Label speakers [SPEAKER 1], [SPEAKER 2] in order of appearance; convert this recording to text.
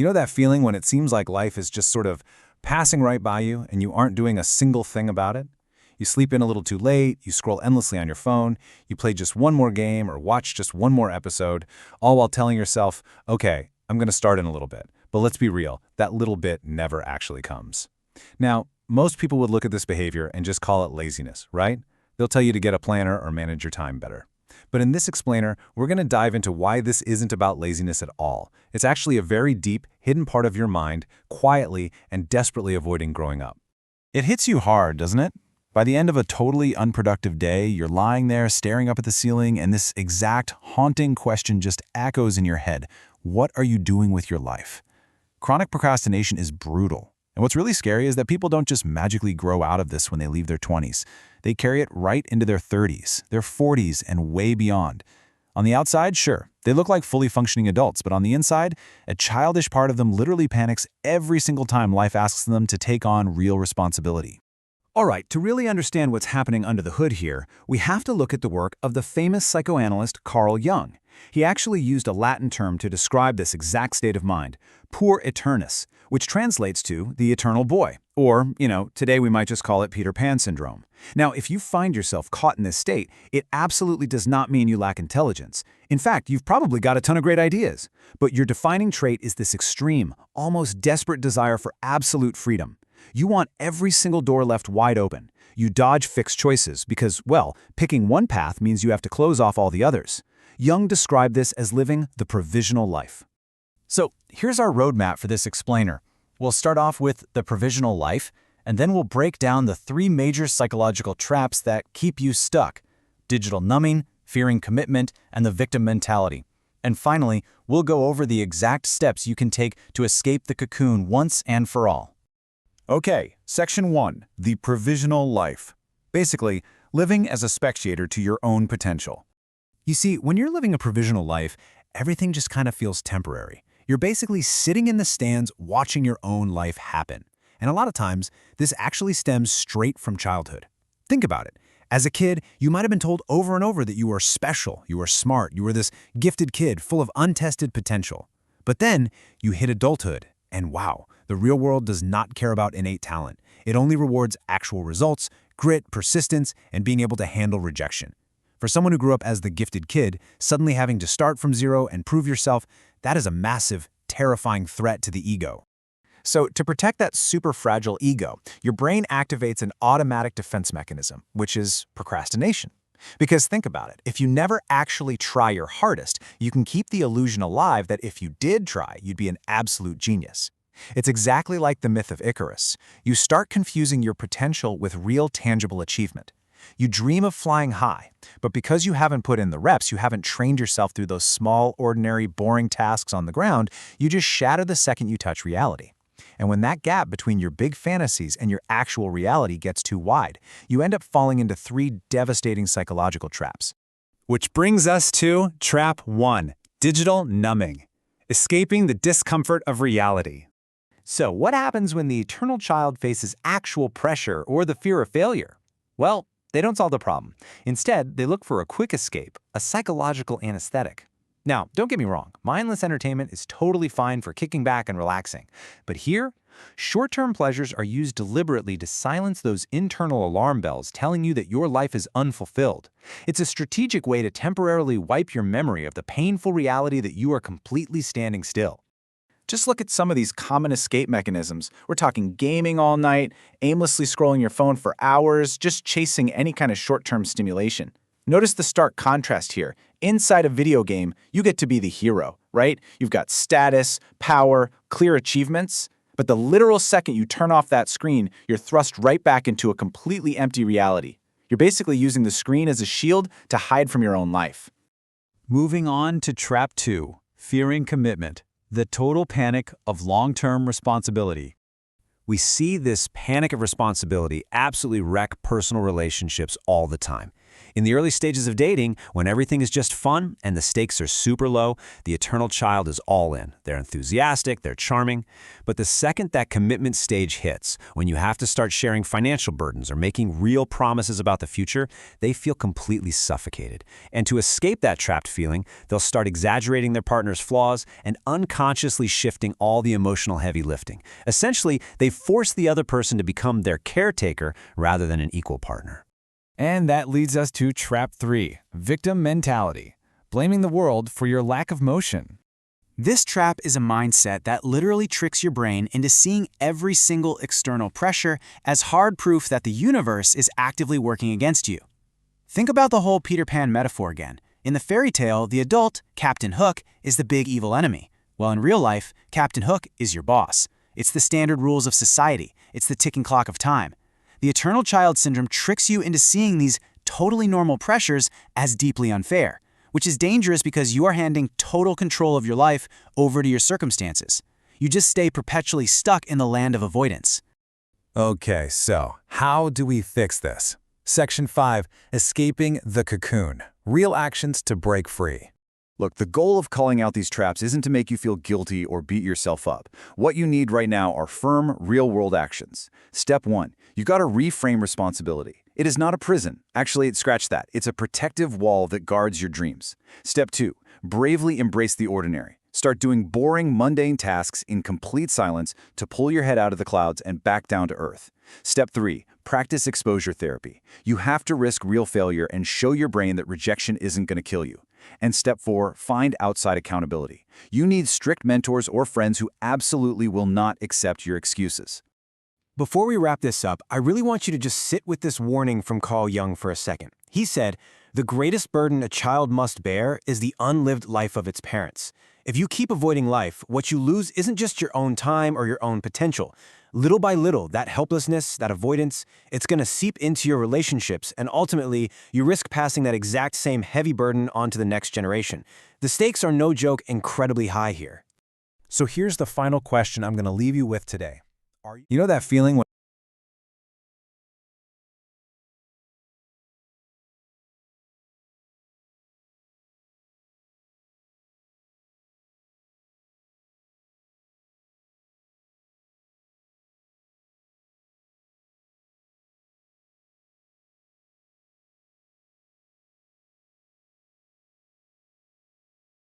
[SPEAKER 1] know that feeling when it seems like life is just sort of passing right by you and you aren't doing a single thing about it? You sleep in a little too late, you scroll endlessly on your phone, you play just one more game or watch just one more episode, all while telling yourself, okay, I'm going to start in a little bit. But let's be real, that little bit never actually comes. Now, most people would look at this behavior and just call it laziness, right? They'll tell you to get a planner or manage your time better. But in this explainer, we're going to dive into why this isn't about laziness at all. It's actually a very deep, hidden part of your mind, quietly and desperately avoiding growing up. It hits you hard, doesn't it? By the end of a totally unproductive day, you're lying there staring up at the ceiling, and this exact haunting question just echoes in your head. What are you doing with your life? Chronic procrastination is brutal. And what's really scary is that people don't just magically grow out of this when they leave their 20s. They carry it right into their 30s, their 40s, and way beyond. On the outside, sure, they look like fully functioning adults, but on the inside, a childish part of them literally panics every single time life asks them to take on real responsibility. All right, to really understand what's happening under the hood here, we have to look at the work of the famous psychoanalyst Carl Jung. He actually used a Latin term to describe this exact state of mind, puer aeternus, which translates to the eternal boy, or, today we might just call it Peter Pan syndrome. Now, if you find yourself caught in this state, it absolutely does not mean you lack intelligence. In fact, you've probably got a ton of great ideas. But your defining trait is this extreme, almost desperate desire for absolute freedom. You want every single door left wide open. You dodge fixed choices because, well, picking one path means you have to close off all the others. Jung described this as living the provisional life. So here's our roadmap for this explainer. We'll start off with the provisional life, and then we'll break down the 3 major psychological traps that keep you stuck: digital numbing, fearing commitment, and the victim mentality. And finally, we'll go over the exact steps you can take to escape the cocoon once and for all. Okay, Section 1, the provisional life. Basically, living as a spectator to your own potential. You see, when you're living a provisional life, everything just kind of feels temporary. You're basically sitting in the stands watching your own life happen. And a lot of times, this actually stems straight from childhood. Think about it. As a kid, you might have been told over and over that you were special, you were smart, you were this gifted kid full of untested potential. But then, you hit adulthood, and wow, the real world does not care about innate talent. It only rewards actual results, grit, persistence, and being able to handle rejection. For someone who grew up as the gifted kid, suddenly having to start from zero and prove yourself, that is a massive, terrifying threat to the ego. So to protect that super fragile ego, your brain activates an automatic defense mechanism, which is procrastination. Because think about it, if you never actually try your hardest, you can keep the illusion alive that if you did try, you'd be an absolute genius. It's exactly like the myth of Icarus. You start confusing your potential with real tangible achievement. You dream of flying high, but because you haven't put in the reps, you haven't trained yourself through those small, ordinary, boring tasks on the ground, you just shatter the second you touch reality. And when that gap between your big fantasies and your actual reality gets too wide, you end up falling into 3 devastating psychological traps. Which brings us to Trap 1, digital numbing, escaping the discomfort of reality. So what happens when the eternal child faces actual pressure or the fear of failure? Well, they don't solve the problem. Instead, they look for a quick escape, a psychological anesthetic. Now, don't get me wrong, mindless entertainment is totally fine for kicking back and relaxing. But here, short-term pleasures are used deliberately to silence those internal alarm bells telling you that your life is unfulfilled. It's a strategic way to temporarily wipe your memory of the painful reality that you are completely standing still. Just look at some of these common escape mechanisms. We're talking gaming all night, aimlessly scrolling your phone for hours, just chasing any kind of short-term stimulation. Notice the stark contrast here. Inside a video game, you get to be the hero, right? You've got status, power, clear achievements. But the literal second you turn off that screen, you're thrust right back into a completely empty reality. You're basically using the screen as a shield to hide from your own life. Moving on to Trap 2, fearing commitment. The total panic of long-term responsibility. We see this panic of responsibility absolutely wreck personal relationships all the time.
[SPEAKER 2] In the early stages of dating, when everything is just fun and the stakes are super low, the eternal child is all in. They're enthusiastic, they're charming. But the second that commitment stage hits, when you have to start sharing financial burdens or making real promises about the future, they feel completely suffocated. And to escape that trapped feeling, they'll start exaggerating their partner's flaws and unconsciously shifting all the emotional heavy lifting. Essentially, they force the other person to become their caretaker rather than an equal partner.
[SPEAKER 1] And that leads us to Trap 3, victim mentality, blaming the world for your lack of motion.
[SPEAKER 3] This trap is a mindset that literally tricks your brain into seeing every single external pressure as hard proof that the universe is actively working against you. Think about the whole Peter Pan metaphor again. In the fairy tale, the adult, Captain Hook, is the big evil enemy. Well, in real life, Captain Hook is your boss. It's the standard rules of society. It's the ticking clock of time. The eternal child syndrome tricks you into seeing these totally normal pressures as deeply unfair, which is dangerous because you are handing total control of your life over to your circumstances. You just stay perpetually stuck in the land of avoidance.
[SPEAKER 1] Okay, so how do we fix this? Section 5, Escaping the Cocoon, Real Actions to Break Free.
[SPEAKER 4] Look, the goal of calling out these traps isn't to make you feel guilty or beat yourself up. What you need right now are firm, real-world actions. Step 1, you gotta reframe responsibility. It is not a prison. Actually, scratch that. It's a protective wall that guards your dreams. Step 2, bravely embrace the ordinary. Start doing boring, mundane tasks in complete silence to pull your head out of the clouds and back down to earth. Step 3, practice exposure therapy. You have to risk real failure and show your brain that rejection isn't gonna kill you. And step 4, find outside accountability. You need strict mentors or friends who absolutely will not accept your excuses.
[SPEAKER 5] Before we wrap this up, I really want you to just sit with this warning from Carl Jung for a second. He said, "The greatest burden a child must bear is the unlived life of its parents." If you keep avoiding life, what you lose isn't just your own time or your own potential. Little by little, that helplessness, that avoidance, it's going to seep into your relationships, and ultimately, you risk passing that exact same heavy burden on to the next generation. The stakes are no joke incredibly high here.
[SPEAKER 1] So here's the final question I'm going to leave you with today. You know that feeling when